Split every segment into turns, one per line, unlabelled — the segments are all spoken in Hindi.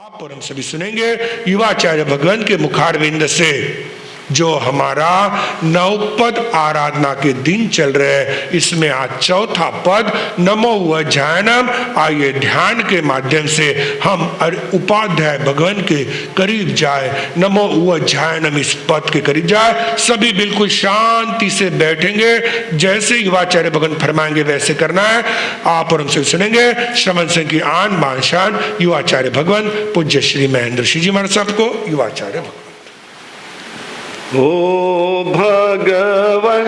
आप और हम सभी सुनेंगे युवाचार्य भगवंत के मुखारविंद से जो हमारा नवपद आराधना के दिन चल रहे हैं। इसमें आज चौथा पद नमो वज्जायनम। आइए ध्यान के माध्यम से हम उपाध्याय भगवान के करीब जाए, नमो वज्जायनम इस पद के करीब जाए। सभी बिल्कुल शांति से बैठेंगे, जैसे युवाचार्य भगवान फरमाएंगे वैसे करना है। आप और हमसे सुनेंगे श्रवण सिंह की आन बान शान युवाचार्य भगवान पूज्य श्री महेंद्र ऋषि जी महाराज साहब को युवाचार्य भगवान।
ओ भगवन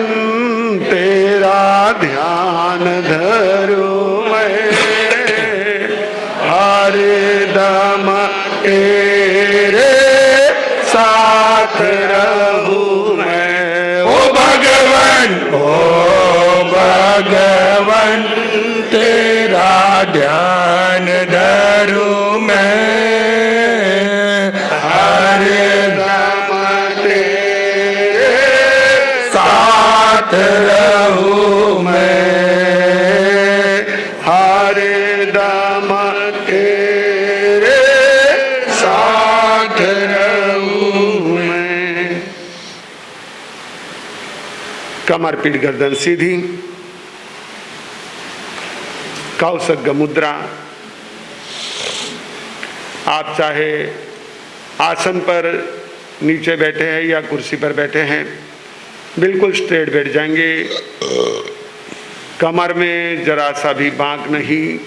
तेरा ध्यान धरूं मैं, हरदम तेरे साथ रहूं मैं।
ओ भगवन तेरा ध्यान धरूं मैं, रहूं मैं,
हरदम तेरे साथ रहूं मैं। कमर पीठ गर्दन सीधी, कौशग मुद्रा। आप चाहे आसन पर नीचे बैठे हैं या कुर्सी पर बैठे हैं, बिल्कुल स्ट्रेट बैठ जाएंगे। कमर में जरा सा भी बांक नहीं।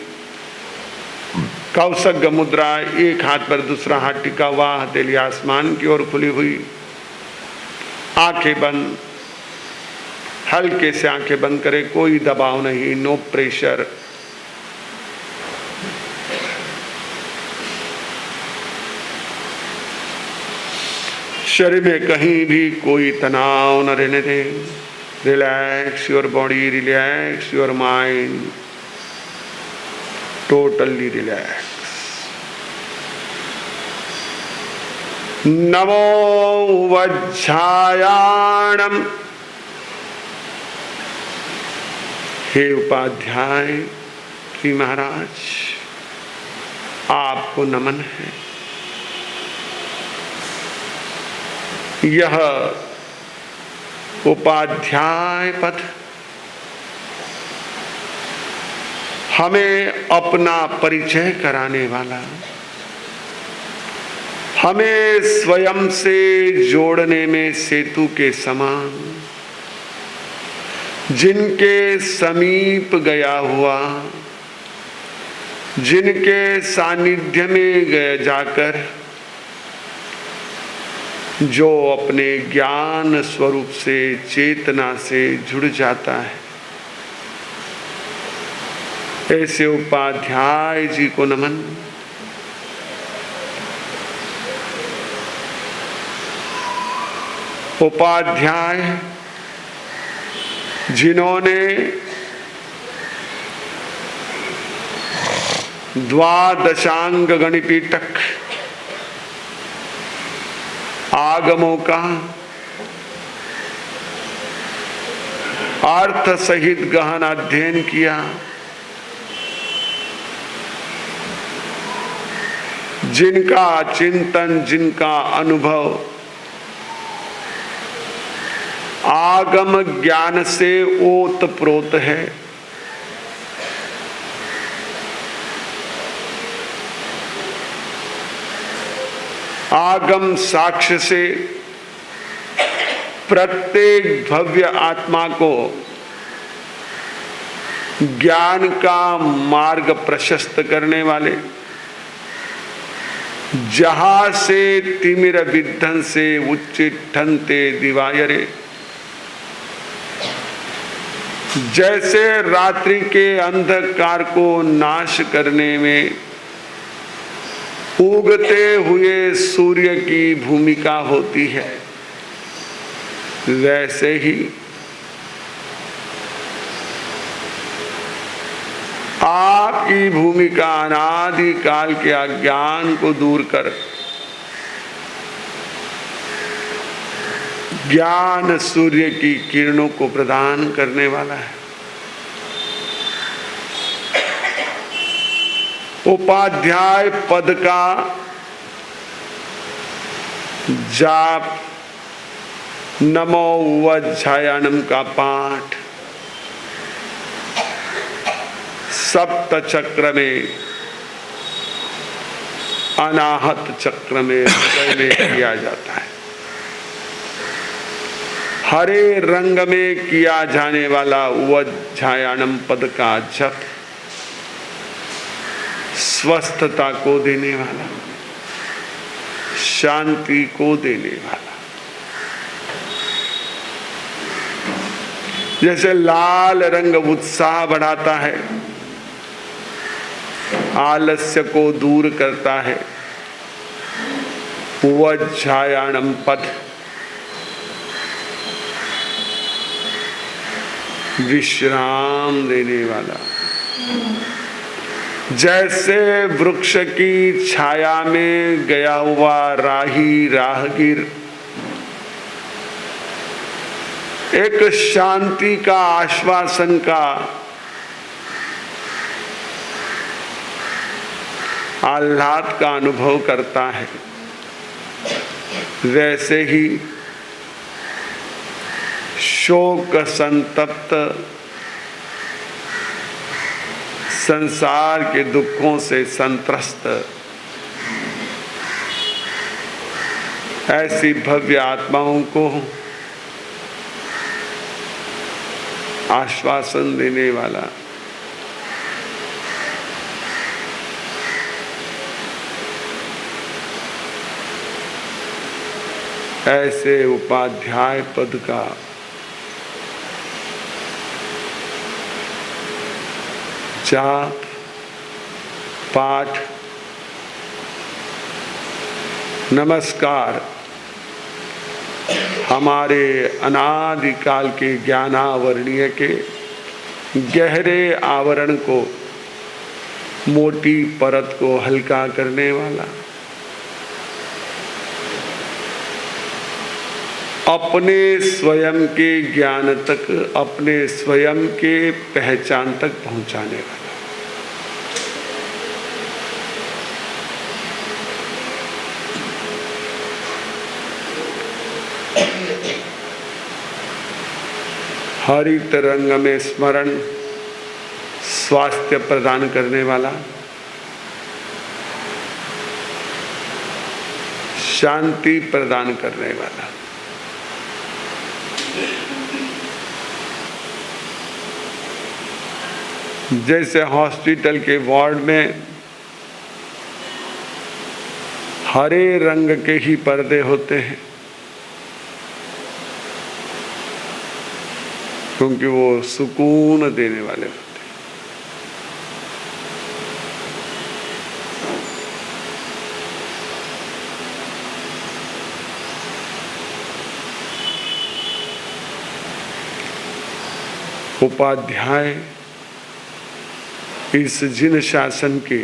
कौशग मुद्रा, एक हाथ पर दूसरा हाथ टिका हुआ, हथेली आसमान की ओर खुली हुई, आंखें बंद। हल्के से आंखें बंद करें, कोई दबाव नहीं, नो प्रेशर। शरीर में कहीं भी कोई तनाव न रहने दें। Relax your body, relax your mind, totally relax. नमो वज्जायनम। हे उपाध्याय श्री महाराज, आपको नमन है। यह उपाध्याय पद हमें अपना परिचय कराने वाला, हमें स्वयं से जोड़ने में सेतु के समान, जिनके समीप गया हुआ, जिनके सानिध्य में जाकर जो अपने ज्ञान स्वरूप से, चेतना से जुड़ जाता है, ऐसे उपाध्याय जी को नमन। उपाध्याय जिन्होंने द्वादशांग गणिपीठक आगमों का अर्थ सहित गहन अध्ययन किया, जिनका चिंतन, जिनका अनुभव आगम ज्ञान से ओतप्रोत है, आगम साक्ष्य से प्रत्येक भव्य आत्मा को ज्ञान का मार्ग प्रशस्त करने वाले, जहां से तिमिर विद्धन से उच्चिठन्ते दिवायरे। जैसे रात्रि के अंधकार को नाश करने में उगते हुए सूर्य की भूमिका होती है, वैसे ही आपकी भूमिका अनादि काल के अज्ञान को दूर कर ज्ञान सूर्य की किरणों को प्रदान करने वाला है। उपाध्याय पद का जाप, नमो उवज्झायनम का पाठ सप्त चक्र में, अनाहत चक्र में, हृदय में किया जाता है। हरे रंग में किया जाने वाला उवज्झायनम पद का जप स्वस्थता को देने वाला, शांति को देने वाला। जैसे लाल रंग उत्साह बढ़ाता है, आलस्य को दूर करता है, उवज्झायनम पद विश्राम देने वाला। जैसे वृक्ष की छाया में गया हुआ राही राहगीर एक शांति का, आश्वासन का, आह्लाद का अनुभव करता है, वैसे ही शोक संतप्त, संसार के दुखों से संत्रस्त ऐसी भव्य आत्माओं को आश्वासन देने वाला ऐसे उपाध्याय पद का जाप, पाठ, नमस्कार हमारे अनादिकाल के ज्ञानावरणीय के गहरे आवरण को, मोटी परत को हल्का करने वाला, अपने स्वयं के ज्ञान तक, अपने स्वयं के पहचान तक पहुंचाने वाला। हरित रंग में स्मरण स्वास्थ्य प्रदान करने वाला, शांति प्रदान करने वाला। जैसे हॉस्पिटल के वार्ड में हरे रंग के ही पर्दे होते हैं, क्योंकि वो सुकून देने वाले होते हैं। उपाध्याय इस जिन शासन के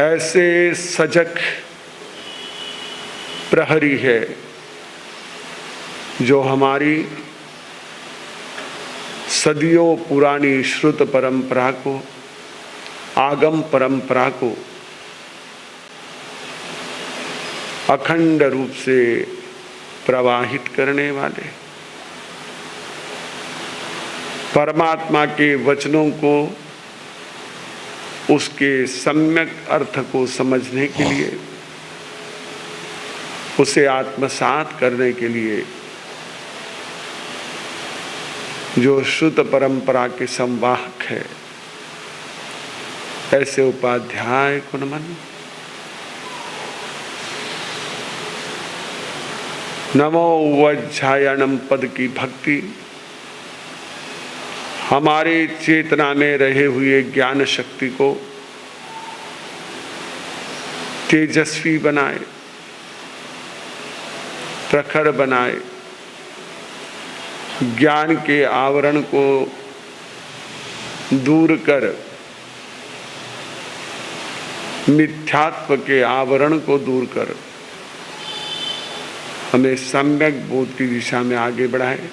ऐसे सजग प्रहरी है जो हमारी सदियों पुरानी श्रुत परंपरा को, आगम परंपरा को अखंड रूप से प्रवाहित करने वाले, परमात्मा के वचनों को, उसके सम्यक अर्थ को समझने के लिए, उसे आत्मसात करने के लिए जो श्रुत परंपरा के संवाहक है, ऐसे उपाध्याय को नमन। नमो उवज्झायनम पद की भक्ति हमारे चेतना में रहे हुए ज्ञान शक्ति को तेजस्वी बनाए, प्रखर बनाए, ज्ञान के आवरण को दूर कर मिथ्यात्व के आवरण को दूर कर हमें सम्यक बोध की दिशा में आगे बढ़ाए।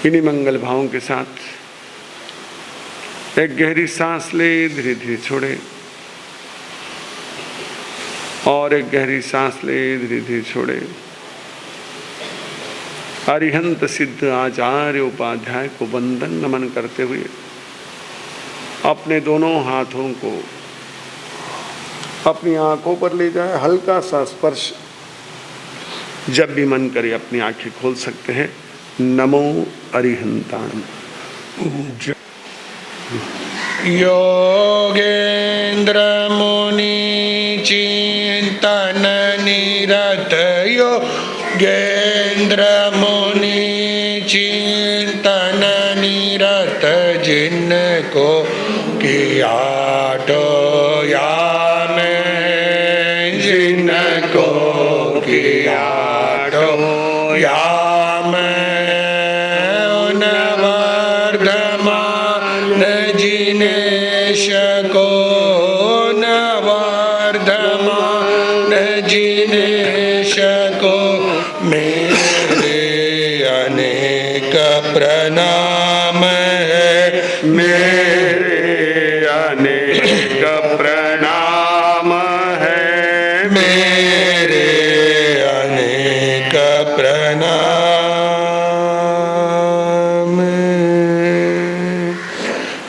इन्हीं मंगल भावों के साथ एक गहरी सांस ले, धीरे धीरे छोड़े। और एक गहरी सांस ले, धीरे धीरे छोड़े। अरिहंत सिद्ध आचार्य उपाध्याय को वंदन नमन करते हुए अपने दोनों हाथों को अपनी आंखों पर ले जाए। हल्का सा स्पर्श, जब भी मन करे अपनी आंखें खोल सकते हैं। नमो अरिहंताण।
योगेंद्र मुनि चिंतन निरत, योगेंद्र मुनि चिंतन निरत, जिनको किया टोया में, जिनको किया टोया को नवर्धमान जिनेश को मेरे अनेक प्रणाम है,
मेरे अनेक प्रणाम है,
मेरे अनेक प्रणाम।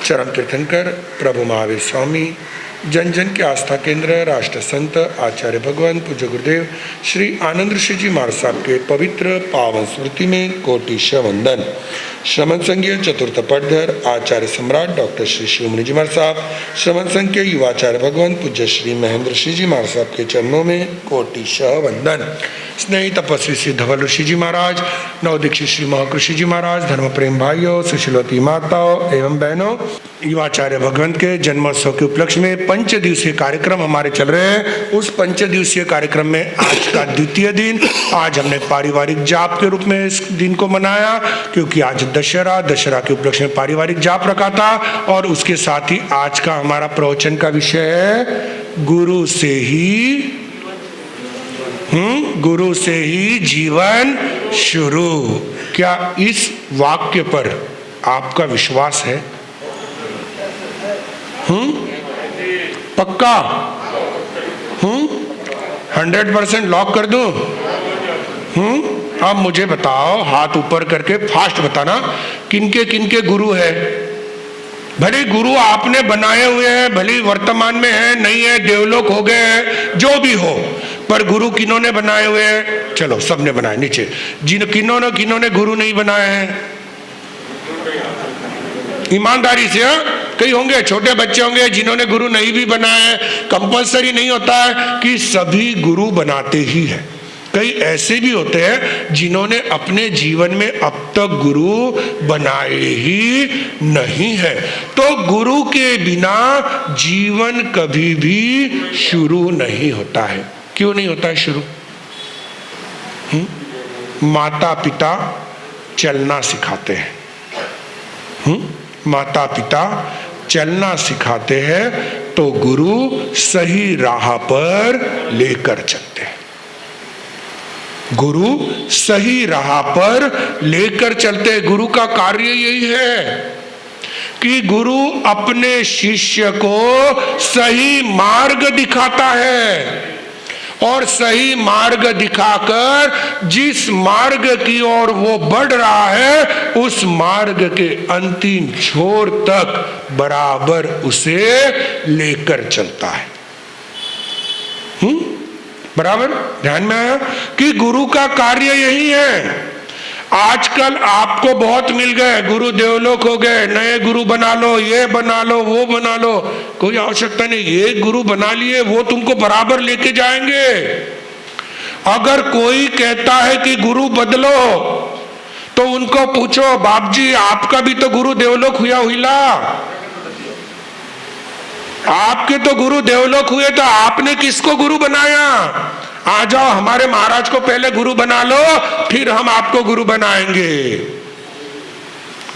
चरण कीर्तन कर प्रभु महावीर स्वामी जन जन के आस्था केंद्र राष्ट्र संत आचार्य भगवान पूज्य गुरुदेव श्री आनंद ऋषि जी महाराज साहब के पवित्र पावन स्मृति में कोटिश वंदन। श्रमण संघीय चतुर्थ पटधर आचार्य सम्राट डॉक्टर श्री शिवमुनि जी महाराज साहब, श्रमण संघ के युवाचार्य भगवान पूज्य श्री महेंद्र ऋषि जी महाराज साहब के चरणों में कोटिश वंदन। स्नेही तपस्वी श्री धवल ऋषि जी महाराज, नवदीक्षित श्री महाकृषि जी महाराज, धर्म प्रेम भाइयों, सुशीलवती माताओं एवं बहनों, युवाचार्य भगवंत के जन्मोत्सव के उपलक्ष्य में 5 दिवसीय कार्यक्रम हमारे चल रहे हैं। उस 5 दिवसीय कार्यक्रम में आज का द्वितीय दिन, आज हमने पारिवारिक जाप के रूप में इस दिन को मनाया, क्योंकि आज दशहरा के उपलक्ष्य में पारिवारिक जाप रखा था। और उसके साथ ही आज का हमारा प्रवचन का विषय है गुरु से ही जीवन शुरू। क्या इस वाक्य पर आपका विश्वास है? पक्का? 100% लॉक कर दूं? अब मुझे बताओ, हाथ ऊपर करके फास्ट बताना, किनके किनके गुरु है? भले गुरु आपने बनाए हुए हैं, भले वर्तमान में है, नहीं है, देवलोक हो गए हैं, जो भी हो, पर गुरु किन्होंने बनाए हुए हैं? चलो, सबने बनाए। नीचे किन्होंने गुरु नहीं बनाए हैं? ईमानदारी से। कई होंगे, छोटे बच्चे होंगे जिन्होंने गुरु नहीं भी बनाए। कंपलसरी नहीं होता है कि सभी गुरु बनाते ही हैं। कई ऐसे भी होते हैं जिन्होंने अपने जीवन में अब तक गुरु बनाए ही नहीं है। तो गुरु के बिना जीवन कभी भी शुरू नहीं होता है। क्यों नहीं होता है शुरू? माता पिता चलना सिखाते हैं। माता पिता चलना सिखाते हैं तो गुरु सही राह पर लेकर चलते हैं। गुरु सही राह पर लेकर चलते। गुरु का कार्य यही है कि गुरु अपने शिष्य को सही मार्ग दिखाता है, और सही मार्ग दिखाकर जिस मार्ग की ओर वो बढ़ रहा है उस मार्ग के अंतिम छोर तक बराबर उसे लेकर चलता है। बराबर ध्यान में आया कि गुरु का कार्य यही है। आजकल आपको बहुत मिल गए, गुरु देवलोक हो गए, नए गुरु बना लो, ये बना लो, वो बना लो, कोई आवश्यकता नहीं। ये गुरु बना लिए, वो तुमको बराबर लेके जाएंगे। अगर कोई कहता है कि गुरु बदलो, तो उनको पूछो, बाप जी आपका भी तो गुरु देवलोक हुआ, आपके तो गुरु देवलोक हुए, तो आपने किसको गुरु बनाया? आ जाओ, हमारे महाराज को पहले गुरु बना लो, फिर हम आपको गुरु बनाएंगे।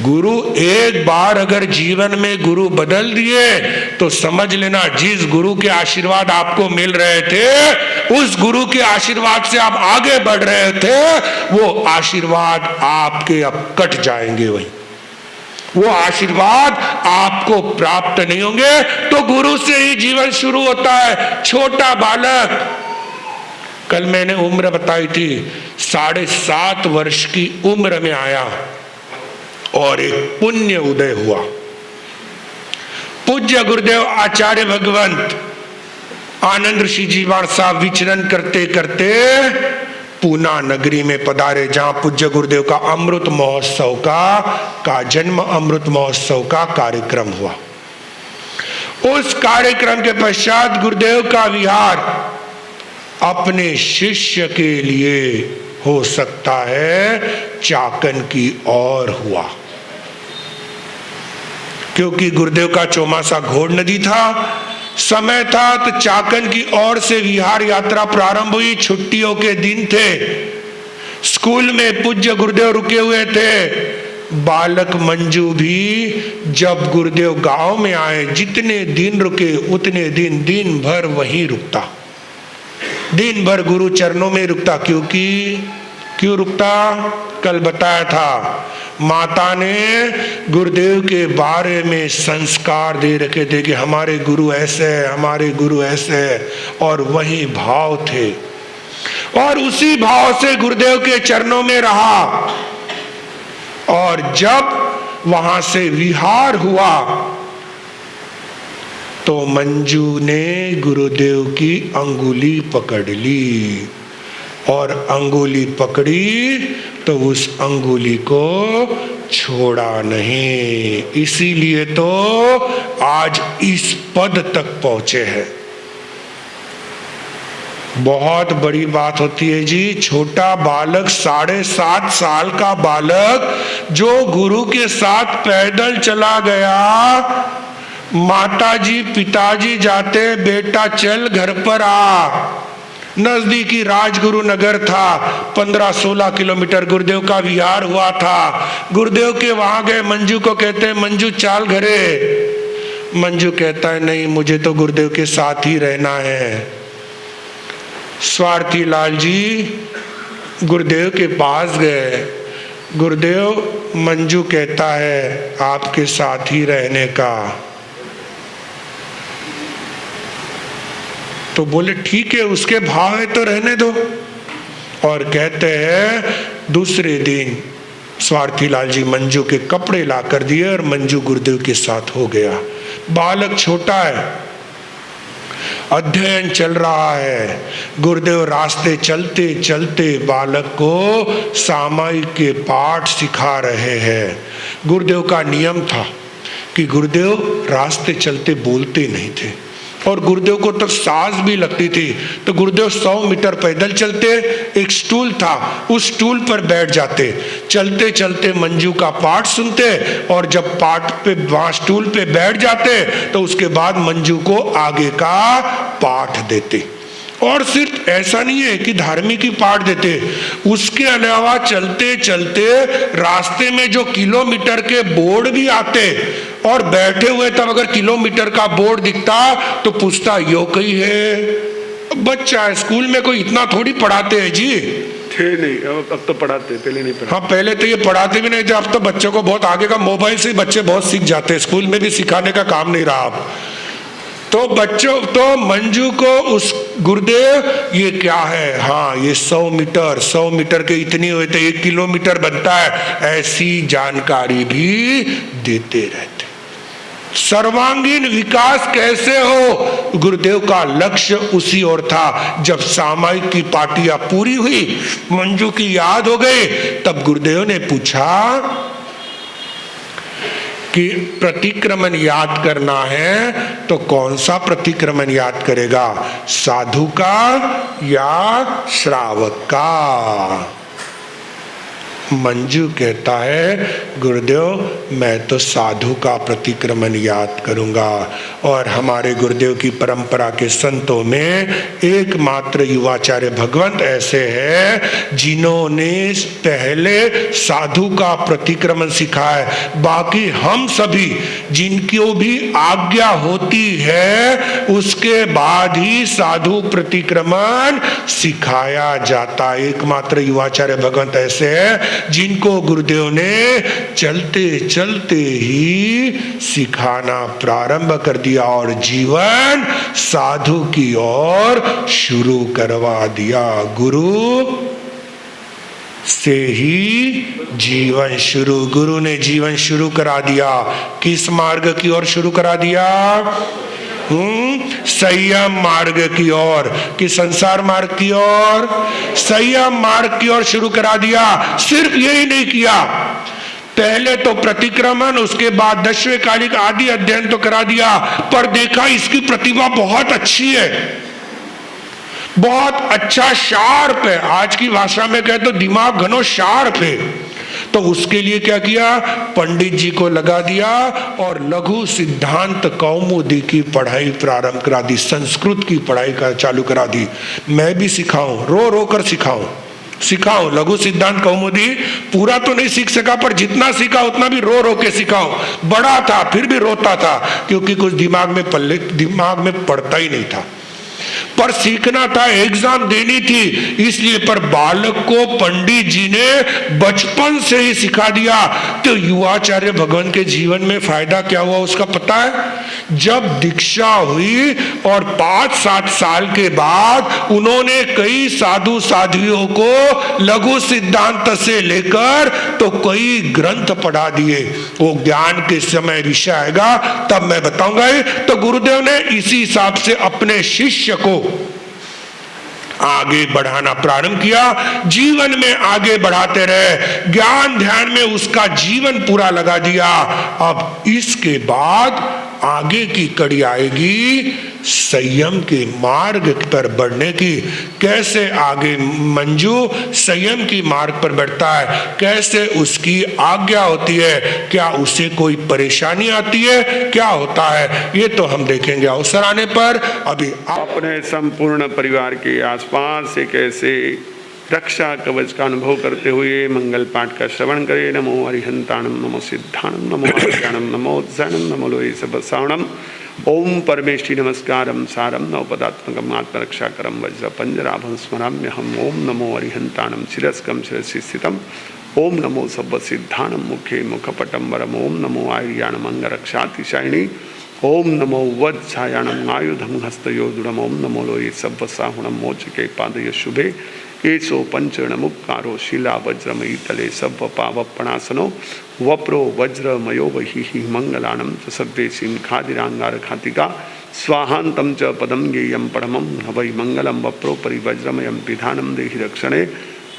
गुरु एक बार अगर जीवन में गुरु बदल दिए तो समझ लेना, जिस गुरु के आशीर्वाद आपको मिल रहे थे, उस गुरु के आशीर्वाद से आप आगे बढ़ रहे थे, वो आशीर्वाद आपके अब कट जाएंगे। वही वो आशीर्वाद आपको प्राप्त नहीं होंगे। तो गुरु से ही जीवन शुरू होता है। छोटा बालक कल मैंने उम्र बताई थी, 7.5 वर्ष की उम्र में आया और एक पुण्य उदय हुआ। पूज्य गुरुदेव आचार्य भगवंत आनंद ऋषि जीवान साहब विचरण करते करते पूना नगरी में पधारे, जहां पूज्य गुरुदेव का अमृत महोत्सव का जन्म अमृत महोत्सव का कार्यक्रम हुआ। उस कार्यक्रम के पश्चात गुरुदेव का विहार अपने शिष्य के लिए हो सकता है चाकन की ओर हुआ, क्योंकि गुरुदेव का चौमासा घोड़ नदी था, समय था, तो चाकन की ओर से विहार यात्रा प्रारंभ हुई। छुट्टियों के दिन थे, स्कूल में पूज्य गुरुदेव रुके हुए थे। बालक मंजू भी जब गुरुदेव गांव में आए, जितने दिन रुके उतने दिन भर वहीं रुकता, दिन भर गुरु चरणों में रुकता। क्यों रुकता? कल बताया था, माता ने गुरुदेव के बारे में संस्कार दे रखे थे कि हमारे गुरु ऐसे है, हमारे गुरु ऐसे है, और वही भाव थे, और उसी भाव से गुरुदेव के चरणों में रहा। और जब वहां से विहार हुआ तो मंजू ने गुरुदेव की अंगुली पकड़ ली, और अंगुली पकड़ी तो उस अंगुली को छोड़ा नहीं। इसीलिए तो आज इस पद तक पहुंचे हैं। बहुत बड़ी बात होती है जी। छोटा बालक, 7.5 साल का बालक जो गुरु के साथ पैदल चला गया, माताजी पिताजी जाते, बेटा चल घर पर आ। नजदीकी राजगुरु नगर था, 15-16 किलोमीटर गुरुदेव का विहार हुआ था। गुरुदेव के वहां गए, मंजू को कहते मंजू चाल घरे। मंजू कहता है नहीं, मुझे तो गुरुदेव के साथ ही रहना है। स्वार्थी लाल जी गुरुदेव के पास गए। गुरुदेव, मंजू कहता है आपके साथ ही रहने का। तो बोले ठीक है, उसके भाव है तो रहने दो। और कहते हैं दूसरे दिन स्वार्थी लाल जी मंजू के कपड़े ला कर दिए और मंजू गुरुदेव के साथ हो गया। बालक छोटा है, अध्ययन चल रहा है। गुरुदेव रास्ते चलते चलते बालक को सामायिक के पाठ सिखा रहे हैं। गुरुदेव का नियम था कि गुरुदेव रास्ते चलते बोलते नहीं थे, और गुरुदेव को तो सांस भी लगती थी। तो गुरुदेव 100 मीटर पैदल चलते, एक स्टूल था, उस स्टूल पर बैठ जाते, चलते चलते मंजू का पाठ सुनते, और जब पाठ पे वहां स्टूल पे बैठ जाते तो उसके बाद मंजू को आगे का पाठ देते। और सिर्फ ऐसा नहीं है कि धार्मिक ही पाठ देते, उसके अलावा चलते चलते रास्ते में जो किलोमीटर के बोर्ड भी आते, और बैठे हुए तब अगर किलोमीटर का बोर्ड दिखता तो पूछता यो कहीं है। बच्चा है, स्कूल में कोई इतना थोड़ी पढ़ाते हैं जी।
थे नहीं, अब तो पढ़ाते, पहले नहीं पढ़ाते।
हाँ, पहले तो ये पढ़ाते भी नहीं थे, अब तो बच्चों को बहुत आगे का, मोबाइल से बच्चे बहुत सीख जाते हैं, स्कूल में भी सिखाने का काम नहीं रहा अब तो। बच्चों तो मंजू को उस गुरुदेव ये क्या है, हाँ ये 100 मीटर के इतनी हुए थे, 1 किलोमीटर बनता है, ऐसी जानकारी भी देते रहते। सर्वांगीण विकास कैसे हो, गुरुदेव का लक्ष्य उसी ओर था। जब सामायिक की पार्टियां पूरी हुई, मंजू की याद हो गई, तब गुरुदेव ने पूछा कि प्रतिक्रमण याद करना है तो कौन सा प्रतिक्रमण याद करेगा, साधु का या श्रावक का? मंजू कहता है गुरुदेव मैं तो साधु का प्रतिक्रमण याद करूंगा। और हमारे गुरुदेव की परंपरा के संतों में एकमात्र युवाचार्य भगवंत ऐसे हैं जिन्होंने पहले साधु का प्रतिक्रमण सिखाया। बाकी हम सभी जिनको भी आज्ञा होती है उसके बाद ही साधु प्रतिक्रमण सिखाया जाता है। एकमात्र युवाचार्य भगवंत ऐसे है जिनको गुरुदेव ने चलते चलते ही सिखाना प्रारंभ कर दिया और जीवन साधु की ओर शुरू करवा दिया। गुरु से ही जीवन शुरू, गुरु ने जीवन शुरू करा दिया। किस मार्ग की ओर शुरू करा दिया? संयम मार्ग की ओर कि संसार मार्ग की ओर? संयम मार्ग की ओर शुरू करा दिया। सिर्फ यही नहीं किया, पहले तो प्रतिक्रमण, उसके बाद दशवें कालिक आदि अध्ययन तो करा दिया, पर देखा इसकी प्रतिभा बहुत अच्छी है, बहुत अच्छा शार्प है। आज की भाषा में कहे तो दिमाग घनो शार्प है। तो उसके लिए क्या किया? पंडित जी को लगा दिया और लघु सिद्धांत कौमुदी की पढ़ाई प्रारंभ करा दी, संस्कृत की पढ़ाई का चालू करा दी। मैं भी सिखाऊं, रो रो कर सिखाऊं लघु सिद्धांत कौमुदी। पूरा तो नहीं सीख सका, पर जितना सीखा उतना भी रो रो के सिखाऊं। बड़ा था फिर भी रोता था, क्योंकि कुछ दिमाग में पड़ता ही नहीं था, पर सीखना था, एग्जाम देनी थी इसलिए। पर बालक को पंडित जी ने बचपन से ही सिखा दिया। तो युवाचार्य भगवान के जीवन में फायदा क्या हुआ उसका पता है? जब दीक्षा हुई और 5-7 साल के बाद उन्होंने कई साधु साध्वियों को लघु सिद्धांत से लेकर तो कई ग्रंथ पढ़ा दिए। वो ज्ञान के समय विषय आएगा तब मैं बताऊंगा। तो गुरुदेव ने इसी हिसाब से अपने शिष्य को आगे बढ़ाना प्रारंभ किया, जीवन में आगे बढ़ाते रहे, ज्ञान ध्यान में उसका जीवन पूरा लगा दिया। अब इसके बाद आगे की कड़ी आएगी संयम के मार्ग पर बढ़ने की। कैसे आगे मंजू संयम की मार्ग पर बढ़ता है, कैसे उसकी आज्ञा होती है, क्या उसे कोई परेशानी आती है, क्या होता है, ये तो हम देखेंगे अवसर आने पर। अभी
अपने संपूर्ण परिवार के आसपास एक ऐसे रक्षा कवच का अनुभव करते हुए मंगल पाठ का श्रवण करें। नमो अरिहंताणम, नमो सिद्धाणम, नमो अज्ञानम, नमो ज्ञानम, नमो लोये सबसावणम। ओम परमेष्टि नमस्कारम सारम नवपदात्मकम आत्मरक्षाकरम वज्रपंजराभं स्मराम्यहम्। ओम नमो अरिहंताणम शिरस्कं शिरसि स्थितम्। ओम नमो सर्वसिद्धाणम मुखे मुखपटम वरम। ओम नमो आयुर्याणम अंगरक्षातिशायिनी। ओम नमो वज्रछायाणम आयुधं हस्तयोधुरम। ओम नमो लोये सब्बसाहुणम मोचके पादय शुभे। एसो पंचणमुक्कारो शिला वज्रमयी तले सब्ब पावपणासनो। वप्रो वज्रमयो वही मंगलानम च सव्येशीं खादिरांगार खातिका। स्वाहांतं च पदं गेयं परमं हवै मंगलम। वप्रो परिवज्रमयं पिधानं देहि रक्षणे।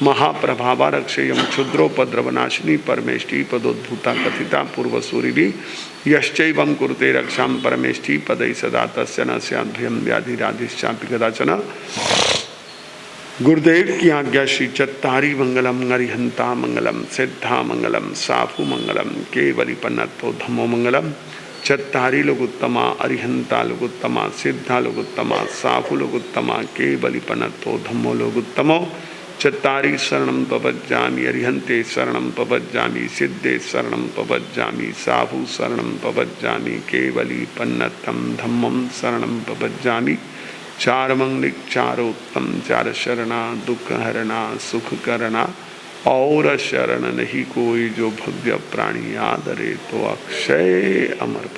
महाप्रभावा रक्षेयं क्षुद्रोपद्रवनाशिनी परमेष्टि पदोद्भूता कथिता पूर्वसूरिभिः। यश्चैवं कुरुते रक्षां परमेष्टि पदै सदा तस्य न स्याद्भयं व्याधिराधिश्चापि कदाचन। गुरुदेव की आज्ञा श्री चत्तारी मंगलम अरिहंता मंगलम सिद्धा मंगलम साफु मंगलम केवली पन्नतो धम्मो मंगलम। चत्तारी लोगुत्तमा अरिहंता लोगुत्तमा सिद्धा लोगुत्तमा साफु लोगुत्तमा केवली पन्नतो धम्मो लोगुत्तमो। चत्तारी शरणं पवज्जामि अरिहंते शरणं पवज्जामि सिद्धे शरणं पवज्जामि साफु शरणं पवज्जामि केवली पन्नतं धम्मं शरणं पवज्जामि। चार मंगलिक चारोत्तम चार शरणा दुख हरना सुख करना। और शरण नहीं कोई जो भव्य प्राणी आदरे तो अक्षय अमर।